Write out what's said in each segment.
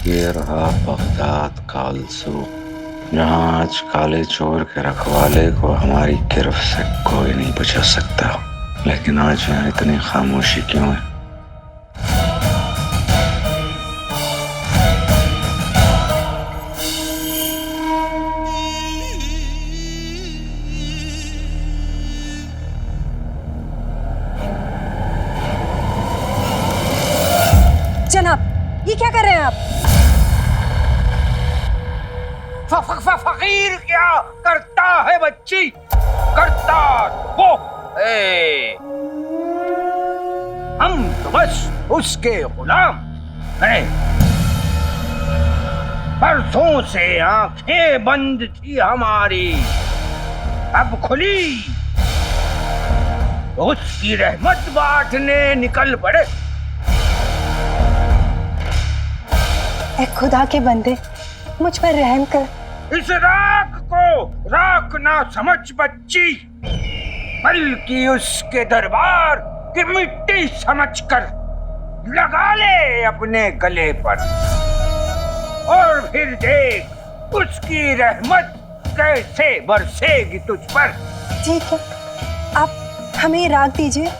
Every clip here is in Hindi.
ये रहा बगदाद का आलसू, जहाँ आज काले चोर के रखवाले को हमारी गिरफ्त से कोई नहीं बचा सकता। लेकिन आज यहाँ इतनी खामोशी क्यों है? जनाब, ये क्या कर रहे हैं आप? फकीर क्या करता है बच्ची? करता वो है। हम तो बस उसके गुलाम हैं। बरसों से आंखें बंद थी हमारी, अब खुली तो उसकी रहमत बांटने निकल पड़े। ऐ खुदा के बंदे, मुझ पर रहम कर। इस राख को राख ना समझ बच्ची, बल्कि उसके दरबार की मिट्टी समझकर लगा ले अपने गले पर, और फिर देख उसकी रहमत कैसे बरसेगी तुझ पर। ठीक है, आप हमें राख दीजिए,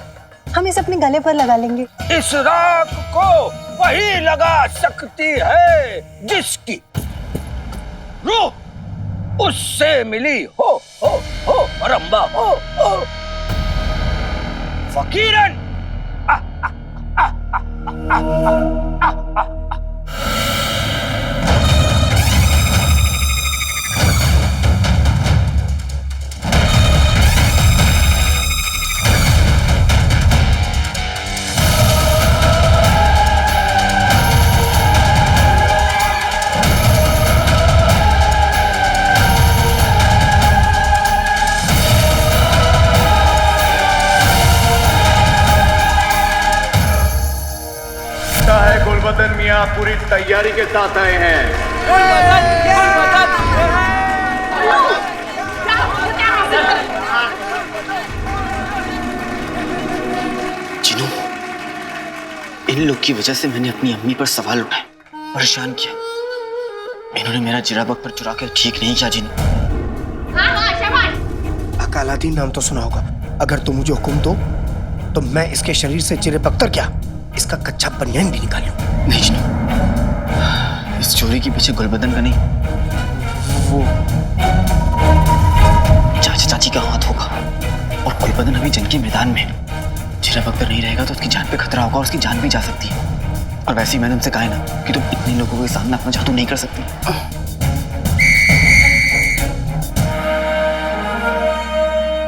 हम इसे अपने गले पर लगा लेंगे। इस राख को वही लगा सकती है जिसकी रूह उससे मिली हो रंबा हो फकीरन। गुलबदन मियां पूरी तैयारी के साथ आए हैं। जिनू, इन लोग की वजह से मैंने अपनी अम्मी पर सवाल उठाए, परेशान किया। इन्होंने मेरा जिरा बक पर चुरा कर ठीक नहीं किया। जिनू, अकालादीन नाम तो सुना होगा। अगर तुम मुझे हुक्म दो तो मैं इसके शरीर से चिरे पख्तर क्या, इसका कच्चा बनियान भी निकाल लूं। नहीं जिनू, इस चोरी के पीछे गुलबदन का नहीं, वो चाचा चाची का हाथ होगा। और गुलबदन अभी जंग के मैदान में है। जिरा बख्तर नहीं रहेगा तो उसकी जान पे खतरा होगा और उसकी जान भी जा सकती है। और वैसे ही मैंने उनसे कहा है ना कि तुम इतने लोगों के सामने अपना जादू नहीं कर सकती।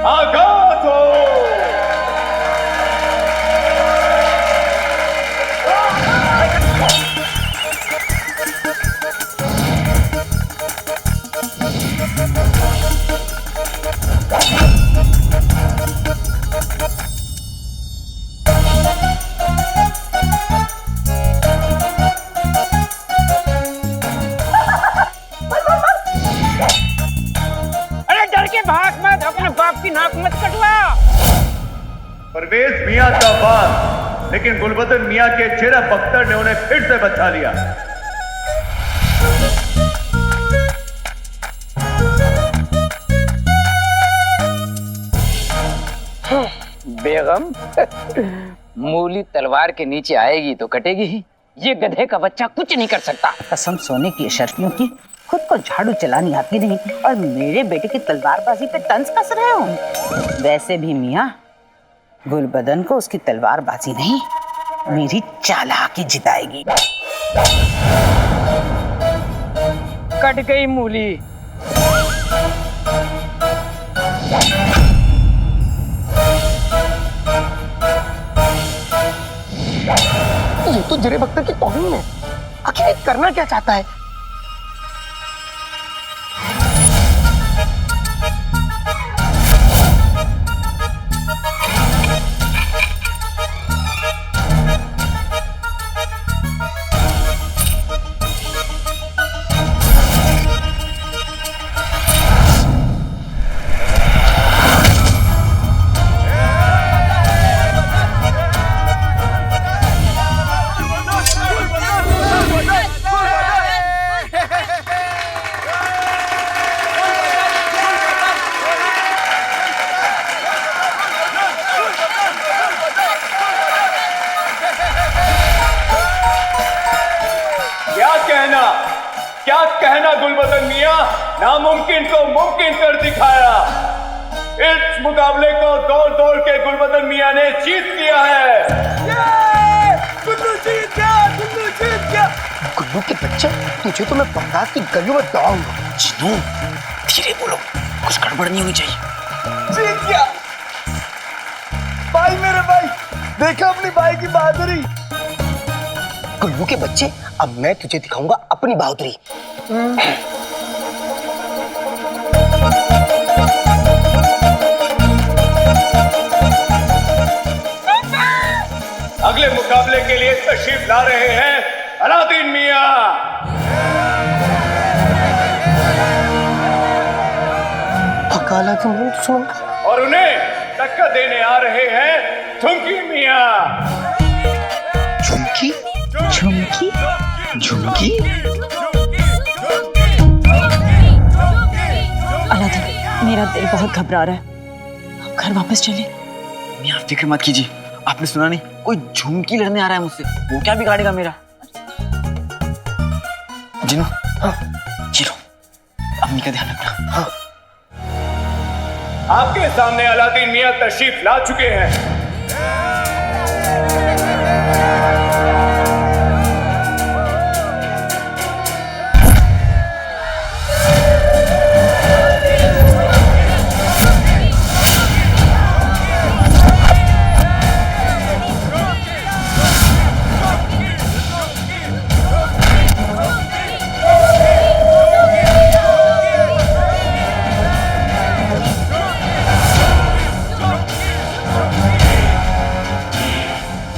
आगाज हो। नाक मत कटवा। परवेज मियां का बात, लेकिन गुलबदन मियां के चिरा बख्तर ने उन्हें फिर से बचा लिया। बेगम, मूली तलवार के नीचे आएगी तो कटेगी ही। ये गधे का बच्चा कुछ नहीं कर सकता। कसम सोने की शर्फियों की, खुद को झाड़ू चलानी आती नहीं और मेरे बेटे की तलवारबाजी पे तंज कस रहे हो। वैसे भी मियाँ, गुलबदन को उसकी तलवारबाजी नहीं, मेरी चालाकी जिताएगी। कट गई मूली। ये तो जिरे बख्तर की तौहीन है। आखिर ये करना क्या चाहता है? क्या कहना गुलबदन मियां, नामुमकिन को मुमकिन कर दिखाया। इस मुकाबले को दौड़ दौड़ के गुलबदन मियां ने जीत लिया है। गुल्लू जीत गया, गुल्लू जीत गया। गुल्लू के बच्चे, तुझे तो मैं बगदाद की गलियों में दौड़ाऊंगा। जिन्नू, धीरे बोलो, कुछ गड़बड़ नहीं होनी चाहिए। जीत गया भाई, मेरे भाई, देखा अपनी भाई की बहादुरी। गुल्लू के बच्चे, अब मैं तुझे दिखाऊंगा अपनी बहादुरी। अगले मुकाबले के लिए तशरीफ ला रहे हैं अलादीन मियां। पकाला तुम सुन। और उन्हें टक्कर देने आ रहे हैं झुमकी मियां। झुमकी? झुमकी? झुमकी? अलादीन, मेरा दिल बहुत घबरा रहा है, हम घर वापस चले। मियां, आप फिक्र मत कीजिए, आपने सुना नहीं, कोई झुमकी लड़ने आ रहा है मुझसे, वो क्या बिगाड़ेगा मेरा। जिन्नू, हाँ, चलो, अम्मी का ध्यान रखना। हाँ। आपके सामने अलादीन मियां तशरीफ ला चुके हैं।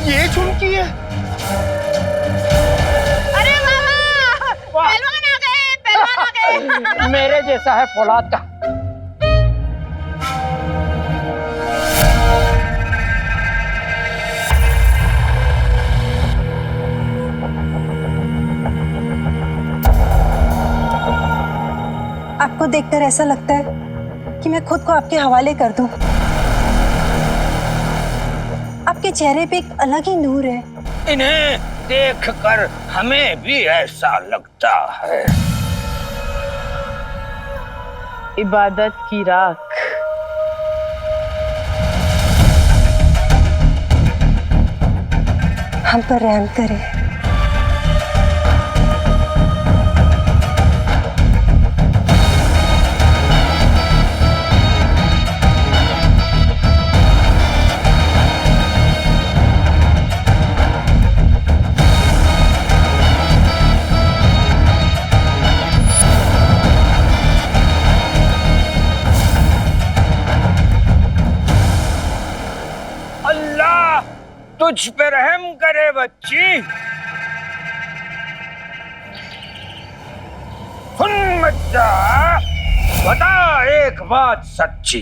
ये झुमकी है? अरे मामा, पहलवान आ गए, पहलवान आ गए। मेरे जैसा है फौलाद का। आपको देखकर ऐसा लगता है कि मैं खुद को आपके हवाले कर दूं। आपके चेहरे पे एक अलग ही नूर है। इन्हें देखकर हमें भी ऐसा लगता है। इबादत की राख। हम पर रहम करें। अल्लाह तुझ पे रहम करे बच्ची। सुन बच्चा, बता एक बात सच्ची,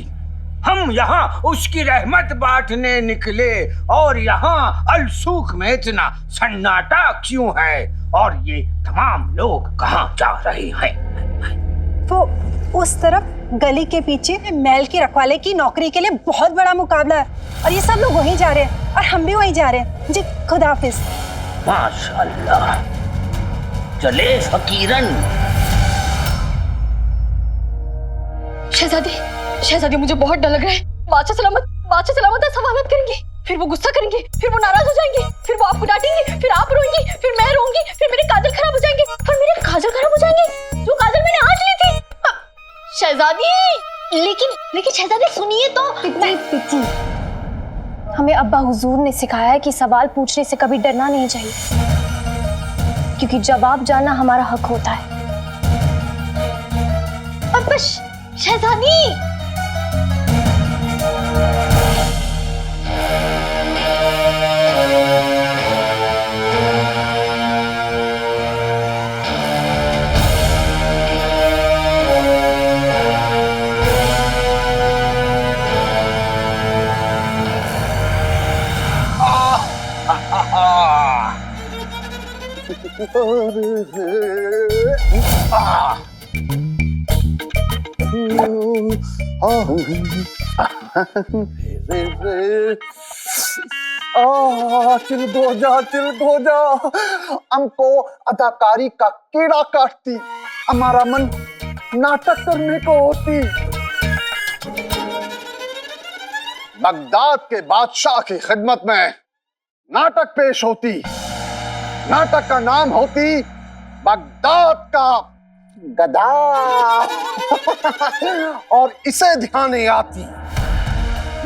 हम यहाँ उसकी रहमत बांटने निकले और यहाँ अलसूख में इतना सन्नाटा क्यों है, और ये तमाम लोग कहाँ जा रहे हैं? वो उस तरफ गली के पीछे महल की रखवाले की नौकरी के लिए बहुत बड़ा मुकाबला है, और ये सब लोग वहीं जा रहे हैं और हम भी वहीं जा रहे हैं। जी खुदा हाफिज। माशाअल्लाह, चले फकीरन। शहजादी, शहजादी, मुझे बहुत डर लग रहा है। बादशाह सलामत सवालत करेंगे, फिर वो गुस्सा करेंगे, फिर वो नाराज हो जाएंगे, फिर वो आपको डांटेंगे, फिर आप रोएंगी, फिर मैं रोऊंगी, फिर मेरे काजल खराब हो जाएंगे, और मेरे काजल खराब हो जाएंगे जो काजल मैंने आज ली थी। शहजादी, लेकिन शहजादी सुनिए तो। पिची, हमें अब्बा हुजूर ने सिखाया है कि सवाल पूछने से कभी डरना नहीं चाहिए, क्योंकि जवाब जानना हमारा हक होता है। अब बस शहजादी, चिलगो जा हमको अदाकारी का कीड़ा काटती, हमारा मन नाटक करने को होती। बगदाद के बादशाह की खिदमत में नाटक पेश होती, नाटक का नाम होती बगदाद का गदा। और इसे ध्यान नहीं आती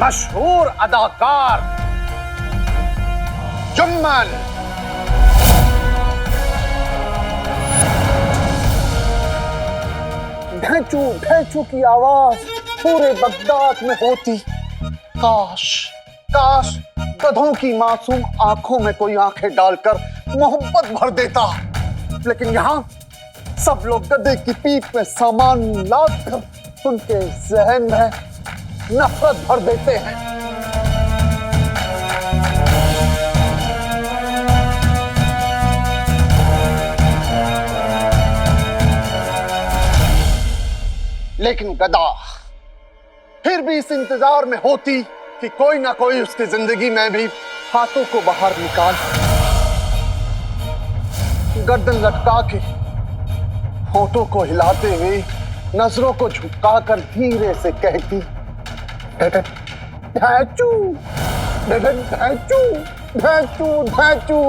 मशहूर अदाकार जुम्मन। ढेंचू ढेंचू की आवाज पूरे बगदाद में होती। काश काश गधों की मासूम आंखों में कोई आंखें डालकर मोहब्बत भर देता, लेकिन यहाँ सब लोग गधे की पीठ में सामान लादकर उनके जहन में नफरत भर देते हैं। लेकिन गधा फिर भी इस इंतजार में होती कि कोई ना कोई उसकी जिंदगी में भी हाथों को बाहर निकाल, गर्दन लटका के होठों को हिलाते हुए नजरों को झुकाकर धीरे से कहती, ढैचू ढैचू ढैचू ढैचू।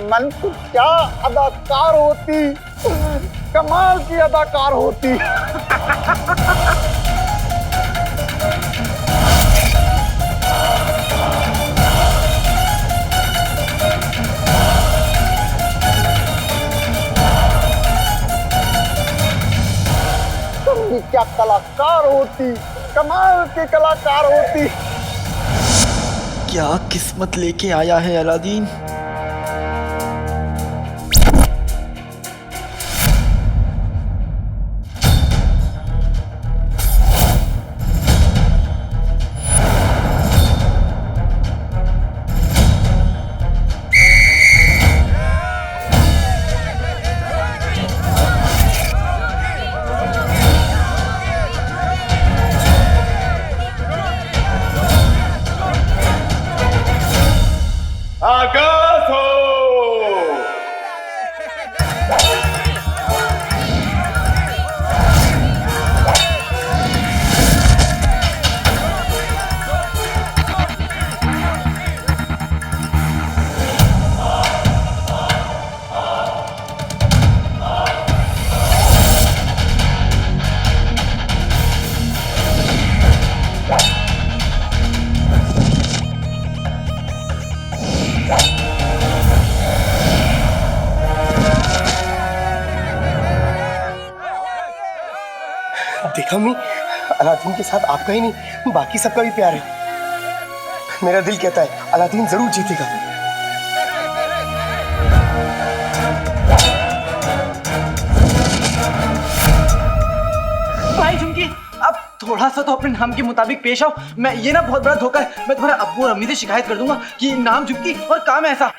मन को क्या अदाकार होती, कमाल की अदाकार होती। तुम भी क्या कलाकार होती, कमाल की कलाकार होती। क्या किस्मत लेके आया है अलादीन। आगाज हो। देखा अम्मी, अलादीन के साथ आपका ही नहीं बाकी सबका भी प्यार है। मेरा दिल कहता है अलादीन जरूर जीतेगा। भाई झुमकी, अब थोड़ा सा तो अपने नाम के मुताबिक पेश आओ। मैं ये ना बहुत बड़ा धोखा है, मैं तुम्हारे अब्बू और अम्मी से शिकायत कर दूंगा कि नाम झुमकी और काम ऐसा।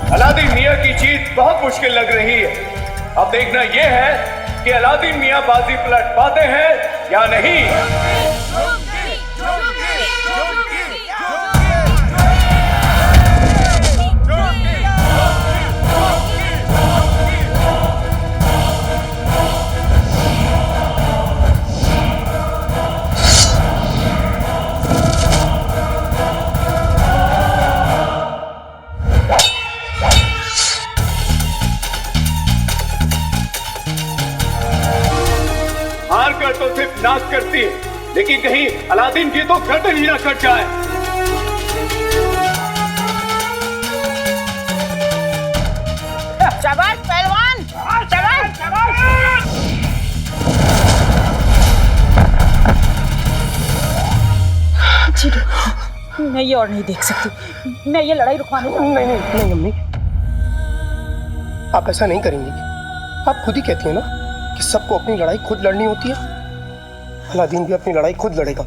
अलादीन मियां की जीत बहुत मुश्किल लग रही है। अब देखना यह है कि अलादीन मियां बाजी पलट पाते हैं या नहीं। हार कर तो सिर्फ नाच करती है, लेकिन कहीं अलादीन की तो गर्दन ही ना कट जाए। शाबाश पहलवान, शाबाश। जीतू, मैं ये और नहीं देख सकती। मैं ये लड़ाई रुकवाने नहीं अम्मी, आप ऐसा नहीं करेंगी। आप खुद ही कहती है ना कि सबको अपनी लड़ाई खुद लड़नी होती है। अलादीन भी अपनी लड़ाई खुद लड़ेगा।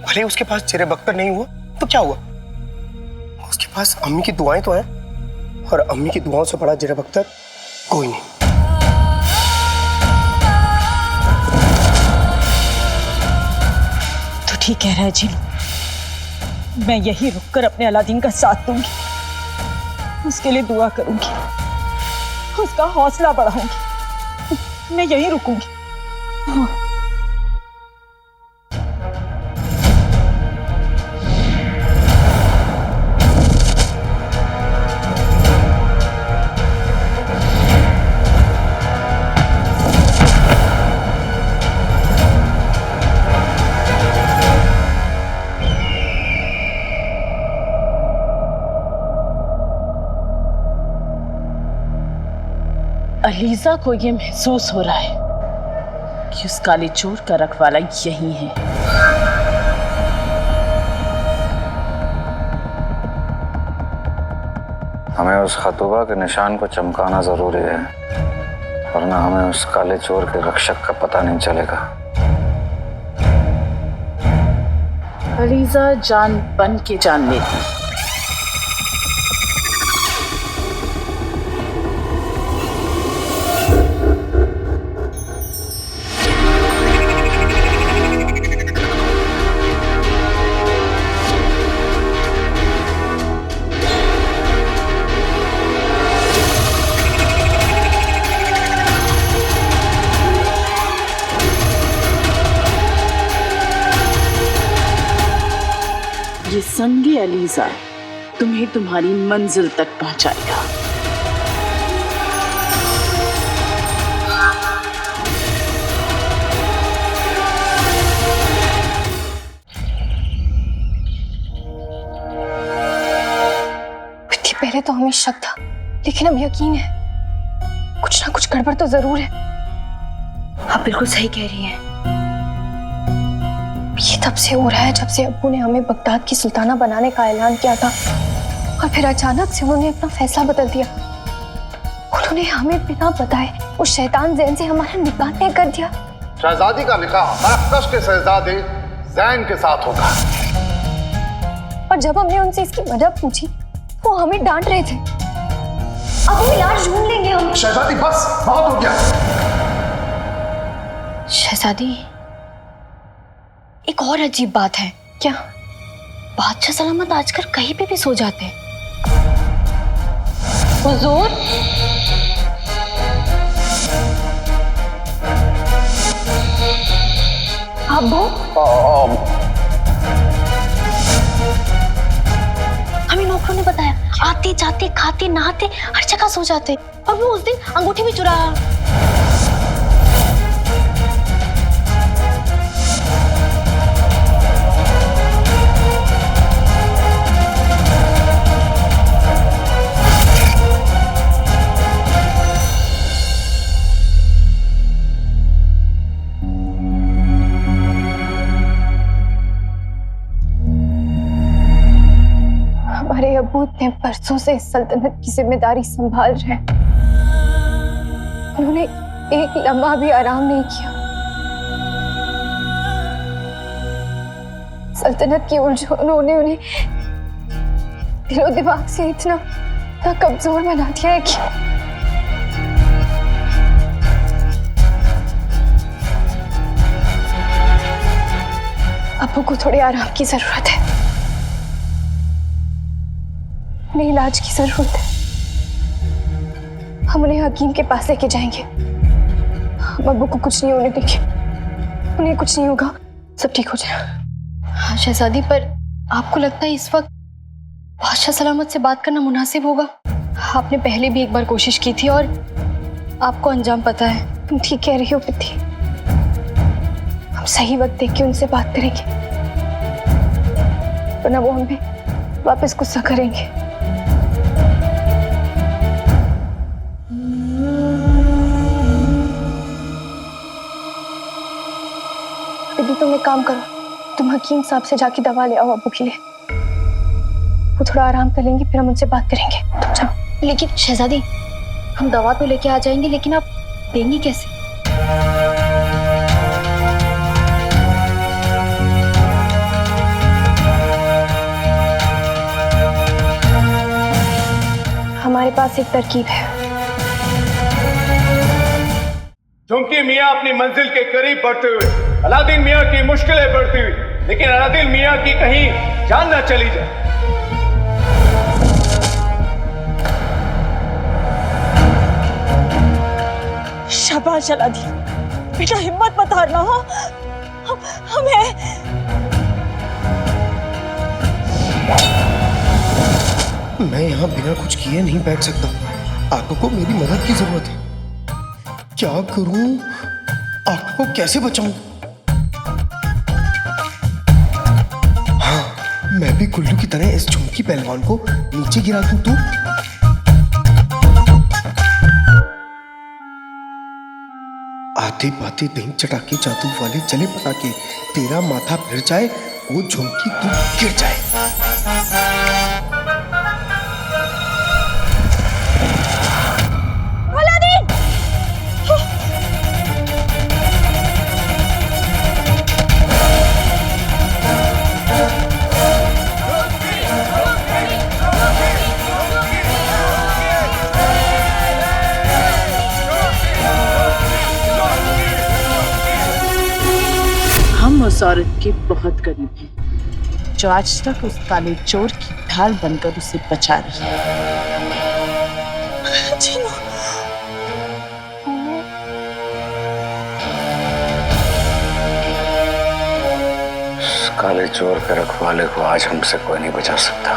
भले उसके पास चेहरे बख्तर नहीं हुआ तो क्या हुआ, उसके पास अम्मी की दुआएं तो हैं, और अम्मी की दुआओं से बड़ा जिरह बख्तर कोई नहीं। तो ठीक कह रहा है जीनू, मैं यही रुककर अपने अलादीन का साथ दूंगी, उसके लिए दुआ करूंगी, उसका हौसला बढ़ाऊंगी, मैं यही रुकूंगी। हाँ। अलीजा को ये महसूस हो रहा है कि उस काले चोर का रखवाला यही है। हमें उस खतूबा के निशान को चमकाना जरूरी है, वरना हमें उस काले चोर के रक्षक का पता नहीं चलेगा। अलीजा जान बन के जान लेती। ये संगे अलीजा तुम्हें तुम्हारी मंजिल तक पहुंचाएगा। इतनी पहले तो हमें शक था, लेकिन अब यकीन है कुछ ना कुछ गड़बड़ तो जरूर है। आप बिल्कुल सही कह रही हैं। ये तब से हो रहा है जब से अब्बू ने हमें बगदाद की सुल्ताना बनाने का ऐलान किया था, और फिर अचानक से उन्होंने अपना फैसला बदल दिया। उन्होंने हमें बिना बताए उस शैतान ज़ैन से हमारा निकाह तय कर दिया। शहजादी का निकाह मरकश के शहजादे ज़ैन के साथ होगा। और जब हमने उनसे इसकी वजह पूछी, वो हमें डांट रहे थे। अब हम इलाज ढूंढ लेंगे हम। शहजादी बस, बहुत हो गया। शहजादी, एक और अजीब बात है। क्या? बादशाह सलामत आजकल कहीं पे भी सो जाते हैं। हुजूर, अब्बू, हमें नौकरों ने बताया आते जाते खाते नहाते हर जगह सो जाते, और वो उस दिन अंगूठी भी चुराया। हमारे अब्बू इतने बरसों से इस सल्तनत की जिम्मेदारी संभाल रहे हैं, उन्होंने एक लम्हा भी आराम नहीं किया। सल्तनत की उलझनों ने उन्हें दिलो दिमाग से इतना कमजोर बना दिया है कि अब्बू को थोड़े आराम की जरूरत है, उन्हें इलाज की जरूरत है। हम उन्हें हकीम के पास लेके जाएंगे। हम अब्बू को कुछ नहीं होने देंगे, उन्हें कुछ नहीं होगा, सब ठीक हो जाएगा। हाँ शहजादी, पर आपको लगता है इस वक्त बादशाह सलामत से बात करना मुनासिब होगा? आपने पहले भी एक बार कोशिश की थी और आपको अंजाम पता है। तुम ठीक कह रही हो पित्ती, हम सही वक्त देख के उनसे बात करेंगे, वरना वो हमें वापस गुस्सा करेंगे। दीदी तुम एक काम करो, तुम हकीम साहब से जाके दवा ले आओ अब्बू के लिए, वो थोड़ा आराम कर लेंगे, फिर हम उनसे बात करेंगे। तुम जाओ। लेकिन शहजादी, हम दवा तो लेके आ जाएंगे, लेकिन आप देंगी कैसे? हमारे पास एक तरकीब है। झुमकी मियाँ अपनी मंजिल के करीब बढ़ते हुए अलादीन मियाँ की मुश्किलें बढ़ती हुई, लेकिन अलादीन मियाँ की कहीं जान न चली जाए। शाबाश अलादीन, बेटा हिम्मत मत हारना हो। हमें मैं यहाँ बिना कुछ किए नहीं बैठ सकता। आका को मेरी मदद की जरूरत है। क्या करूं? आका को कैसे बचाऊं? हाँ, मैं भी गुल्लू की तरह इस झुमकी पहलवान को नीचे गिरा दूं तो? आते बातें दही चटाके जादू वाले चले पटाके, तेरा माथा फिर जाए वो झुमकी तू गिर जाए। हम उस औरत के बहुत करीब हैं, जो आज तक उस काले चोर की ढाल बनकर उसे बचा रही है। चीनू, काले चोर के रखवाले को आज हमसे कोई नहीं बचा सकता।